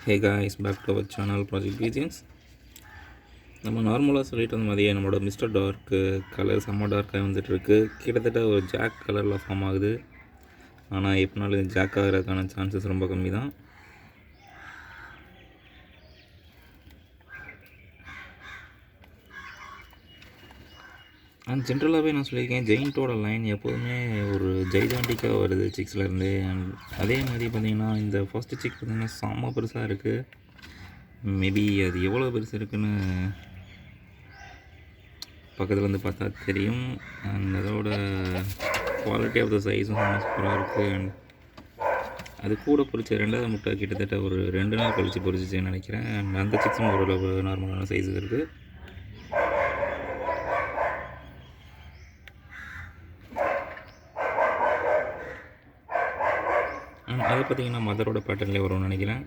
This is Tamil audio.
Hey guys, back to our channel project Beijings. நம்ம நார்மலாக சொல்லிட்டு இருந்த மாதிரியே நம்மளோட மிஸ்டர் டார்க்கு கலர் செம்ம டார்க்காக வந்துட்டுருக்கு. கிட்டத்தட்ட ஒரு ஜாக் கலரில் ஃபார்ம் ஆகுது. ஆனால் எப்படினாலும் இது ஜாக் ஆகிறதுக்கான சான்சஸ் ரொம்ப கம்மி தான். அண்ட் ஜென்ரலாகவே நான் சொல்லியிருக்கேன், ஜெயிண்ட்டோட லைன் எப்போதுமே ஒரு ஜெய்ஜாண்டிக்காக வருது சிக்ஸ்லேருந்து. அண்ட் அதே மாதிரி பார்த்திங்கன்னா இந்த ஃபஸ்ட்டு சிக் பார்த்திங்கன்னா செம்ம பெருசாக இருக்குது. மேபி அது எவ்வளோ பெருசு இருக்குன்னு பக்கத்தில் வந்து பார்த்தா தெரியும். அண்ட் அதோட குவாலிட்டி ஆஃப் த சைஸும் சூப்பராக இருக்குது. அண்ட் அது கூட பொறிச்ச ரெண்டாவது முட்டை கிட்டத்தட்ட ஒரு 2 நாள் கழித்து பொறிச்சிச்சுன்னு நினைக்கிறேன். அண்ட் அந்த சிக்ஸும் ஓரளவு நார்மலான சைஸு இருக்குது. அது பார்த்திங்கன்னா மதரோட பேட்டர்ன்லேயே வரும்னு நினைக்கிறேன்.